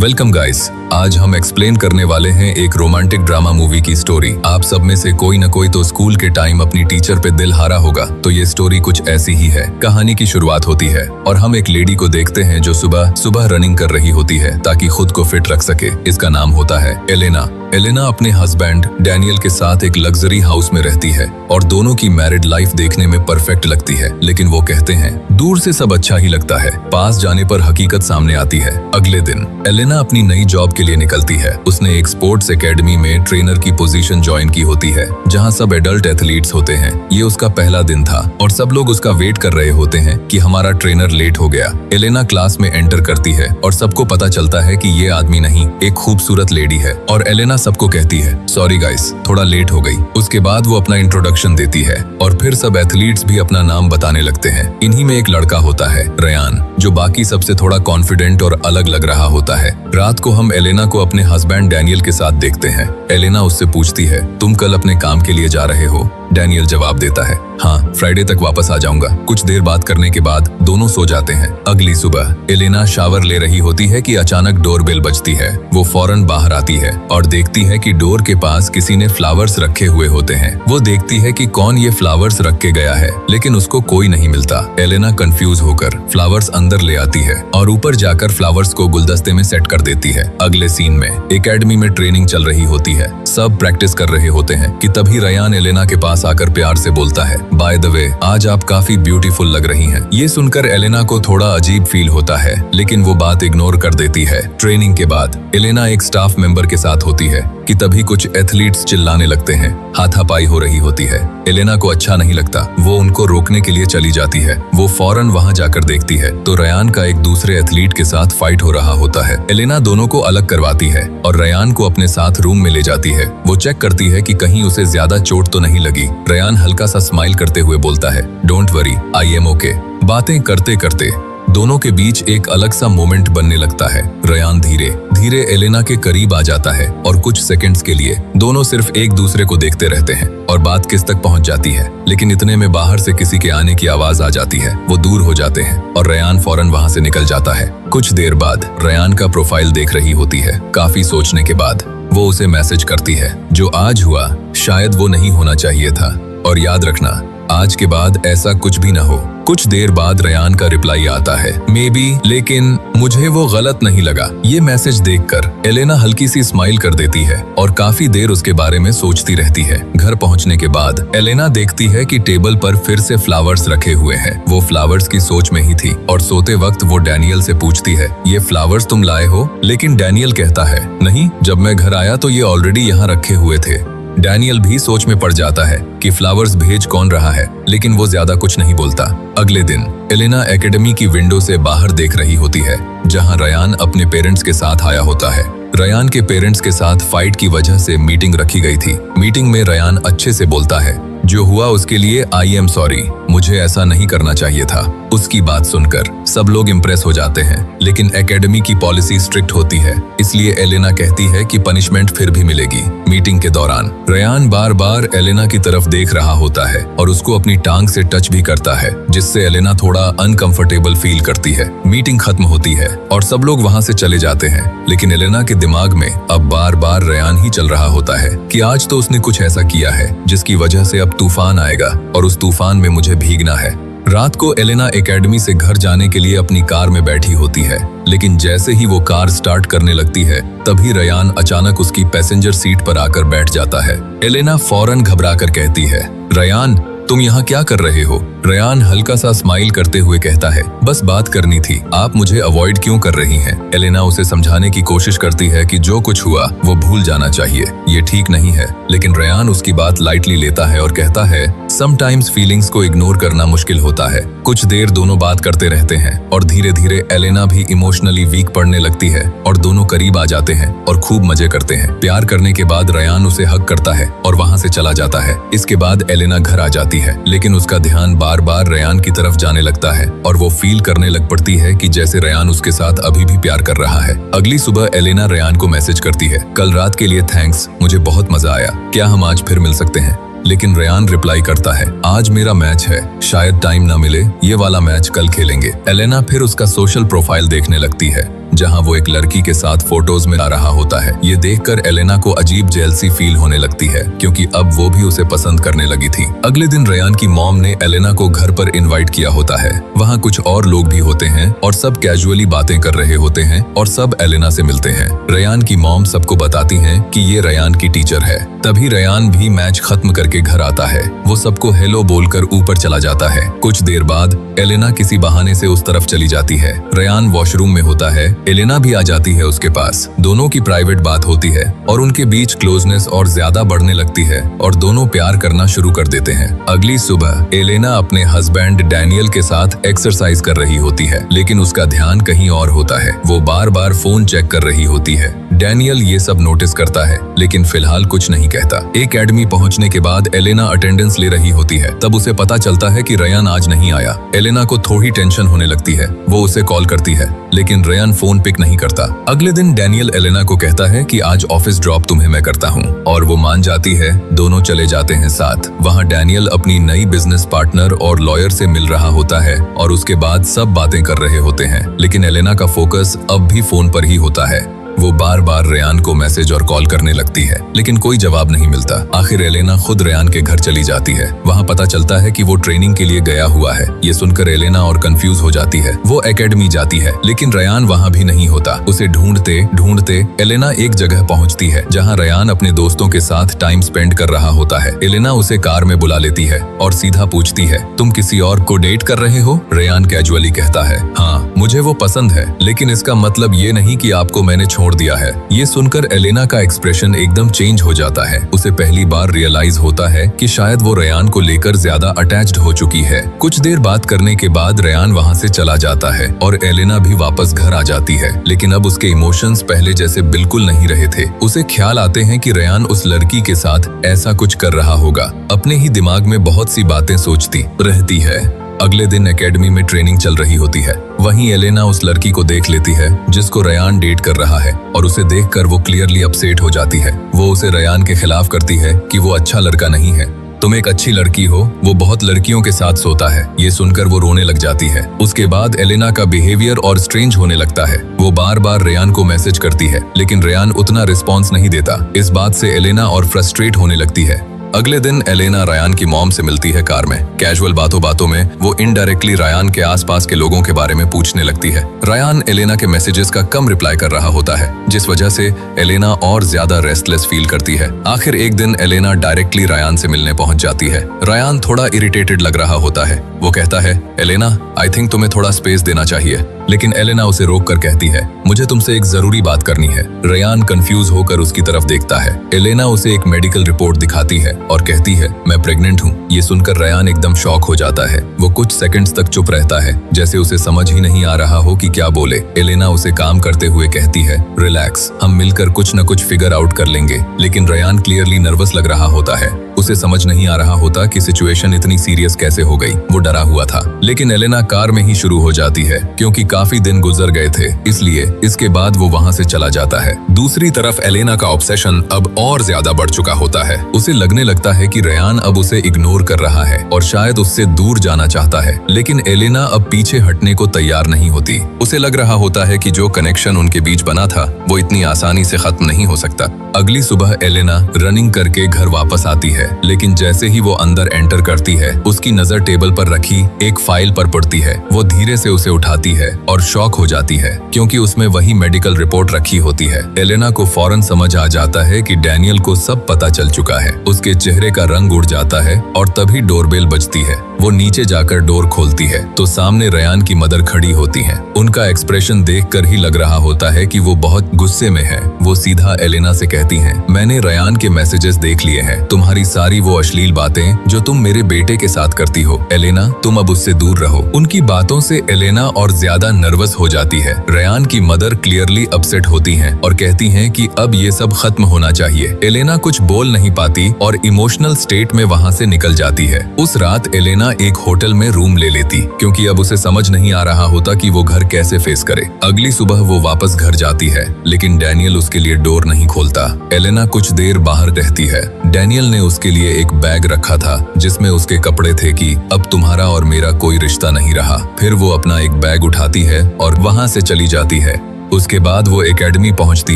Welcome guys. आज हम explain करने वाले हैं एक रोमांटिक ड्रामा मूवी की स्टोरी। आप सब में से कोई न कोई तो स्कूल के टाइम अपनी टीचर पे दिल हारा होगा। तो ये स्टोरी कुछ ऐसी ही है। कहानी की शुरुआत होती है और हम एक लेडी को देखते हैं जो सुबह सुबह रनिंग कर रही होती है ताकि खुद को फिट रख सके। इसका नाम होता है एलेना। एलेना अपने हस्बैंड डैनियल के साथ एक लग्जरी हाउस में रहती है और दोनों की मैरिड लाइफ देखने में परफेक्ट लगती है। लेकिन वो कहते हैं दूर से सब अच्छा ही लगता है, पास जाने पर हकीकत सामने आती है। अगले दिन एलेना अपनी नई जॉब के लिए निकलती है। उसने एक स्पोर्ट्स एकेडमी में ट्रेनर की पोजीशन ज्वाइन की होती है जहां सब एडल्ट एथलीट्स होते हैं। ये उसका पहला दिन था और सब लोग उसका वेट कर रहे होते हैं कि हमारा ट्रेनर लेट हो गया। एलेना क्लास में एंटर करती है और सबको पता चलता है कि ये आदमी नहीं, एक खूबसूरत लेडी है और एलेना सबको कहती है सॉरी गाइस, थोड़ा लेट हो गई। उसके बाद वो अपना इंट्रोडक्शन देती है और फिर सब एथलीट्स भी अपना नाम बताने लगते हैं। इन्हीं में एक लड़का होता है रयान, जो बाकी सबसे थोड़ा कॉन्फिडेंट और अलग लग रहा होता है। रात को हम एलेना को अपने हस्बैंड डैनियल के साथ देखते हैं। एलेना उससे पूछती है तुम कल अपने काम के लिए जा रहे हो? डैनियल जवाब देता है हाँ, फ्राइडे तक वापस आ जाऊंगा। कुछ देर बात करने के बाद दोनों सो जाते हैं। अगली सुबह एलेना शावर ले रही होती है कि अचानक डोरबेल बजती है। वो फौरन बाहर आती है और देखती है कि डोर के पास किसी ने फ्लावर्स रखे हुए होते हैं। वो देखती है कि कौन ये फ्लावर्स रख के गया है, लेकिन उसको कोई नहीं मिलता। एलेना कंफ्यूज होकर फ्लावर्स अंदर ले आती है और ऊपर जाकर फ्लावर्स को गुलदस्ते में सेट कर देती है। अगले सीन में एकेडमी में ट्रेनिंग चल रही होती है। सब प्रैक्टिस कर रहे होते हैं कि तभी रयान एलेना के पास आकर प्यार से बोलता है बाय द वे, आज आप काफी ब्यूटीफुल लग रही हैं। ये सुनकर एलेना को थोड़ा अजीब फील होता है, लेकिन वो बात इग्नोर कर देती है। ट्रेनिंग के बाद एलेना एक स्टाफ मेंबर के साथ होती है कि तभी कुछ एथलीट्स चिल्लाने लगते हैं। हाथापाई हो रही होती है। एलेना को अच्छा नहीं लगता। वो उनको रोकने के लिए चली जाती है। वो फौरन वहां जाकर देखती है तो रयान का एक दूसरे एथलीट के साथ फाइट हो रहा होता है। एलेना दोनों को अलग करवाती है और रयान को अपने साथ रूम में ले जाती है। वो चेक करती है कि कहीं उसे ज्यादा चोट तो नहीं लगी। रयान हल्का सा स्माइल करते हुए बोलता है don't worry, I am okay. बातें करते करते दोनों के बीच एक अलग सा मोमेंट बनने लगता है। रयान धीरे धीरे एलेना के करीब आ जाता है और कुछ सेकंड्स के लिए दोनों सिर्फ एक दूसरे को देखते रहते हैं और बात किस तक पहुंच जाती है। लेकिन इतने में बाहर से किसी के आने की आवाज आ जाती है। वो दूर हो जाते हैं और रयान फौरन वहां से निकल जाता है। कुछ देर बाद रयान का प्रोफाइल देख रही होती है। काफी सोचने के बाद वो उसे मैसेज करती है जो आज हुआ शायद वो नहीं होना चाहिए था और याद रखना आज के बाद ऐसा कुछ भी ना हो। कुछ देर बाद रयान का रिप्लाई आता है मे बी, लेकिन मुझे वो गलत नहीं लगा। ये मैसेज देखकर एलेना हल्की सी स्माइल कर देती है और काफी देर उसके बारे में सोचती रहती है। घर पहुंचने के बाद एलेना देखती है कि टेबल पर फिर से फ्लावर्स रखे हुए हैं। वो फ्लावर्स की सोच में ही थी और सोते वक्त वो डैनियल से पूछती है ये फ्लावर्स तुम लाए हो? लेकिन डैनियल कहता है नहीं, जब मैं घर आया तो ये ऑलरेडी यहाँ रखे हुए थे। डैनियल भी सोच में पड़ जाता है कि फ्लावर्स भेज कौन रहा है, लेकिन वो ज्यादा कुछ नहीं बोलता। अगले दिन एलेना एकेडमी की विंडो से बाहर देख रही होती है जहां रयान अपने पेरेंट्स के साथ आया होता है। रयान के पेरेंट्स के साथ फाइट की वजह से मीटिंग रखी गई थी। मीटिंग में रयान अच्छे से बोलता है जो हुआ उसके लिए आई एम सॉरी, मुझे ऐसा नहीं करना चाहिए था। उसकी बात सुनकर सब लोग इम्प्रेस हो जाते हैं, लेकिन एकेडमी की पॉलिसी स्ट्रिक्ट होती है, इसलिए एलेना कहती है कि पनिशमेंट फिर भी मिलेगी। मीटिंग के दौरान रयान बार बार एलेना की तरफ देख रहा होता है और उसको अपनी टांग से टच भी करता है, जिससे एलेना थोड़ा अनकंफर्टेबल फील करती है। मीटिंग खत्म होती है और सब लोग वहां से चले जाते हैं, लेकिन एलेना के दिमाग में अब बार बार रयान ही चल रहा होता है कि आज तो उसने कुछ ऐसा किया है जिसकी वजह से अब तूफान आएगा और उस तूफान में मुझे भीगना है। रात को एलेना एकेडमी से घर जाने के लिए अपनी कार में बैठी होती है, लेकिन जैसे ही वो कार स्टार्ट करने लगती है तभी रयान अचानक उसकी पैसेंजर सीट पर आकर बैठ जाता है। एलेना फौरन घबराकर कहती है रयान तुम यहाँ क्या कर रहे हो? रयान हल्का सा स्माइल करते हुए कहता है बस बात करनी थी, आप मुझे अवॉइड क्यों कर रही हैं? एलेना उसे समझाने की कोशिश करती है कि जो कुछ हुआ वो भूल जाना चाहिए, ये ठीक नहीं है। लेकिन रयान उसकी बात लाइटली लेता है और कहता है समटाइम्स फीलिंग्स को इग्नोर करना मुश्किल होता है। कुछ देर दोनों बात करते रहते हैं और धीरे धीरे एलेना भी इमोशनली वीक पड़ने लगती है और दोनों करीब आ जाते हैं और खूब मजे करते हैं। प्यार करने के बाद रयान उसे हग करता है और वहां से चला जाता है। इसके बाद एलेना घर आ जाती है, लेकिन उसका ध्यान बार बार रयान की तरफ जाने लगता है और वो फील करने लग पड़ती है कि जैसे रयान उसके साथ अभी भी प्यार कर रहा है। अगली सुबह एलेना रयान को मैसेज करती है कल रात के लिए थैंक्स, मुझे बहुत मजा आया, क्या हम आज फिर मिल सकते हैं? लेकिन रयान रिप्लाई करता है आज मेरा मैच है, शायद टाइम ना मिले, ये वाला मैच कल खेलेंगे। एलेना फिर उसका सोशल प्रोफाइल देखने लगती है जहाँ वो एक लड़की के साथ फोटोज में आ रहा होता है। ये देखकर एलेना को अजीब जेलसी फील होने लगती है, क्योंकि अब वो भी उसे पसंद करने लगी थी। अगले दिन रेयान की मॉम ने एलेना को घर पर इनवाइट किया होता है। वहाँ कुछ और लोग भी होते हैं और सब कैजुअली बातें कर रहे होते हैं और सब एलेना से मिलते हैं। रेयान की मॉम सबको बताती हैं कि ये रेयान की टीचर है। तभी रेयान भी मैच खत्म करके घर आता है। वो सबको हेलो बोलकर ऊपर चला जाता है। कुछ देर बाद एलेना किसी बहाने से उस तरफ चली जाती है। रेयान वॉशरूम में होता है। एलेना भी आ जाती है उसके पास। दोनों की प्राइवेट बात होती है और उनके बीच क्लोजनेस और ज्यादा बढ़ने लगती है और दोनों प्यार करना शुरू कर देते हैं। अगली सुबह एलेना अपने हस्बैंड डैनियल के साथ एक्सरसाइज कर रही होती है, लेकिन उसका ध्यान कहीं और होता है। वो बार बार फोन चेक कर रही होती है। डैनियल ये सब नोटिस करता है, लेकिन फिलहाल कुछ नहीं कहता। एकेडमी पहुंचने के बाद एलेना अटेंडेंस ले रही होती है। तब उसे पता चलता है कि रेयान आज नहीं आया। एलेना को थोड़ी टेंशन होने लगती है। वो उसे कॉल करती है, लेकिन रेयान फोन पिक नहीं करता। अगले दिन डैनियल एलेना को कहता है कि आज ऑफिस ड्रॉप तुम्हें मैं करता हूँ, और वो मान जाती है। दोनों चले जाते हैं साथ। वहाँ डैनियल अपनी नई बिजनेस पार्टनर और लॉयर से मिल रहा होता है और उसके बाद सब बातें कर रहे होते हैं, लेकिन एलेना का फोकस अब भी फोन पर ही होता है। वो बार बार रेयान को मैसेज और कॉल करने लगती है, लेकिन कोई जवाब नहीं मिलता। आखिर एलेना खुद रेयान के घर चली जाती है। वहाँ पता चलता है कि वो ट्रेनिंग के लिए गया हुआ है। ये सुनकर एलेना और कंफ्यूज हो जाती है। वो एकेडमी जाती है, लेकिन रेयान वहाँ भी नहीं होता। उसे ढूंढते ढूंढते एलेना एक जगह पहुँचती है, जहाँ रेयान अपने दोस्तों के साथ टाइम स्पेंड कर रहा होता है। एलेना उसे कार में बुला लेती है और सीधा पूछती है, तुम किसी और को डेट कर रहे हो? रेयान कैजुअली कहता है, हाँ, मुझे वो पसंद है, लेकिन इसका मतलब ये नहीं कि आपको मैंने छोड़ दिया है। ये सुनकर एलेना का एक्सप्रेशन एकदम चेंज हो जाता है। उसे पहली बार रियलाइज होता है कि शायद वो रेयान को लेकर ज्यादा अटैच्ड हो चुकी है। कुछ देर बात करने के बाद रेयान वहाँ से चला जाता है और एलेना भी वापस घर आ जाती है, लेकिन अब उसके इमोशंस पहले जैसे बिल्कुल नहीं रहे थे। उसे ख्याल आते हैं कि रेयान उस लड़की के साथ ऐसा कुछ कर रहा होगा। अपने ही दिमाग में बहुत सी बातें सोचती रहती है। अगले दिन एकेडमी में ट्रेनिंग चल रही होती है। वहीं एलेना उस लड़की को देख लेती है जिसको रेयान डेट कर रहा है, और उसे देखकर वो क्लियरली अपसेट हो जाती है। वो उसे रेयान के खिलाफ करती है कि वो अच्छा लड़का नहीं है, तुम एक अच्छी लड़की हो, वो बहुत लड़कियों के साथ सोता है। ये सुनकर वो रोने लग जाती है। उसके बाद एलेना का बिहेवियर और स्ट्रेंज होने लगता है। वो बार बार रेयान को मैसेज करती है, लेकिन रेयान उतना रिस्पॉन्स नहीं देता। इस बात से एलेना और फ्रस्ट्रेट होने लगती है। अगले दिन एलेना रेयान की मॉम से मिलती है कार में। कैजुअल बातों बातों में वो इनडायरेक्टली रेयान के आसपास के लोगों के बारे में पूछने लगती है। रेयान एलेना के मैसेजेस का कम रिप्लाई कर रहा होता है, जिस वजह से एलेना और ज्यादा रेस्टलेस फील करती है। आखिर एक दिन एलेना डायरेक्टली रेयान से मिलने पहुंच जाती है। रेयान थोड़ा इरिटेटेड लग रहा होता है। वो कहता है, एलेना, आई थिंक तुम्हें थोड़ा स्पेस देना चाहिए, लेकिन एलेना उसे रोक कर कहती है, मुझे तुमसे एक जरूरी बात करनी है। रेयान कंफ्यूज होकर उसकी तरफ देखता है। एलेना उसे एक मेडिकल रिपोर्ट दिखाती है और कहती है, मैं प्रेग्नेंट हूँ। ये सुनकर रेयान एकदम शॉक हो जाता है। वो कुछ सेकंड्स तक चुप रहता है, जैसे उसे समझ ही नहीं आ रहा हो कि क्या बोले। एलेना उसे काम करते हुए कहती है, रिलैक्स, हम मिलकर कुछ न कुछ फिगर आउट कर लेंगे। लेकिन रेयान क्लियरली नर्वस लग रहा होता है। उसे समझ नहीं आ रहा होता कि सिचुएशन इतनी सीरियस कैसे हो गई। वो डरा हुआ था। लेकिन एलेना कार में ही शुरू हो जाती है, क्योंकि काफी दिन गुजर गए थे, इसलिए इसके बाद वो वहाँ से चला जाता है। दूसरी तरफ एलेना का ऑब्सेशन अब और ज्यादा बढ़ चुका होता है। उसे लगने लगता है कि रेयान अब उसे इग्नोर कर रहा है और शायद उससे दूर जाना चाहता है, लेकिन एलेना अब पीछे हटने को तैयार नहीं होती। उसे लग रहा होता है कि जो कनेक्शन उनके बीच बना था वो इतनी आसानी से खत्म नहीं हो सकता। अगली सुबह एलेना रनिंग करके घर वापस आती है, लेकिन जैसे ही वो अंदर एंटर करती है, उसकी नजर टेबल पर रखी एक फाइल पर पड़ती है। वो धीरे से उसे उठाती है और शॉक हो जाती है, क्योंकि उसमें वही मेडिकल रिपोर्ट रखी होती है। एलेना को फौरन समझ आ जाता है कि डैनियल को सब पता चल चुका है। उसके चेहरे का रंग उड़ जाता है और तभी डोरबेल बजती है। वो नीचे जाकर डोर खोलती है तो सामने रेयान की मदर खड़ी होती हैं। उनका एक्सप्रेशन देखकर ही लग रहा होता है कि वो बहुत गुस्से में है। वो सीधा एलेना से कहती हैं, मैंने रेयान के मैसेजेस देख लिए हैं। तुम्हारी सारी वो अश्लील बातें जो तुम मेरे बेटे के साथ करती हो, एलेना, तुम अब उससे दूर रहो। उनकी बातों से एलेना और ज्यादा नर्वस हो जाती है। रेयान की मदर क्लियरली अपसेट होती हैं और कहती हैं कि अब ये सब खत्म होना चाहिए। एलेना कुछ बोल नहीं पाती और इमोशनल स्टेट में वहाँ से निकल जाती है। उस रात एलेना एक होटल में रूम ले लेती, क्योंकि अब उसे समझ नहीं आ रहा होता कि वो घर कैसे फेस करे। अगली सुबह वो वापस घर जाती है, लेकिन डैनियल उसके लिए डोर नहीं खोलता। एलेना कुछ देर बाहर रहती है। डैनियल ने उसके लिए एक बैग रखा था जिसमें उसके कपड़े थे कि अब तुम्हारा और मेरा कोई रिश्ता नहीं रहा। फिर वो अपना एक बैग उठाती है और वहाँ से चली जाती है। उसके बाद वो एकेडमी पहुंचती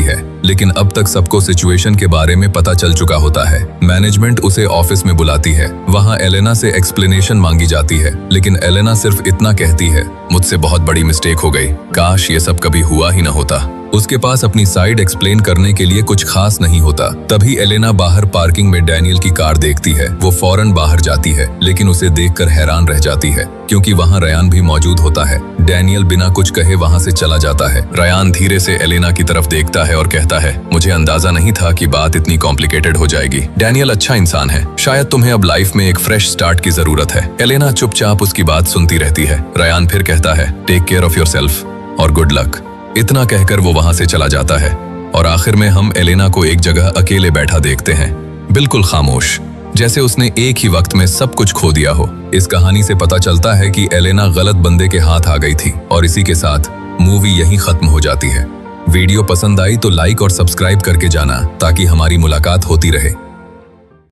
है, लेकिन अब तक सबको सिचुएशन के बारे में पता चल चुका होता है। मैनेजमेंट उसे ऑफिस में बुलाती है। वहां एलेना से एक्सप्लेनेशन मांगी जाती है, लेकिन एलेना सिर्फ इतना कहती है, मुझसे बहुत बड़ी मिस्टेक हो गई, काश ये सब कभी हुआ ही ना होता। उसके पास अपनी साइड एक्सप्लेन करने के लिए कुछ खास नहीं होता। तभी एलेना बाहर पार्किंग में डैनियल की कार देखती है। वो फौरन बाहर जाती है, लेकिन उसे देखकर हैरान रह जाती है, क्योंकि वहाँ रयान भी मौजूद होता है। डैनियल बिना कुछ कहे वहाँ से चला जाता है। रयान धीरे से एलेना की तरफ देखता है और कहता है, मुझे अंदाजा नहीं था कि बात इतनी कॉम्प्लिकेटेड हो जाएगी। डैनियल अच्छा इंसान है, शायद तुम्हें अब लाइफ में एक फ्रेश स्टार्ट की जरूरत है। एलेना चुपचाप उसकी बात सुनती रहती है। रयान फिर कहता है, टेक केयर ऑफ योरसेल्फ और गुड लक। इतना कहकर वो वहां से चला जाता है और आखिर में हम एलेना को एक जगह अकेले बैठा देखते हैं, बिल्कुल खामोश, जैसे उसने एक ही वक्त में सब कुछ खो दिया हो। इस कहानी से पता चलता है कि एलेना गलत बंदे के हाथ आ गई थी और इसी के साथ मूवी यहीं खत्म हो जाती है। वीडियो पसंद आई तो लाइक और सब्सक्राइब करके जाना, ताकि हमारी मुलाकात होती रहे।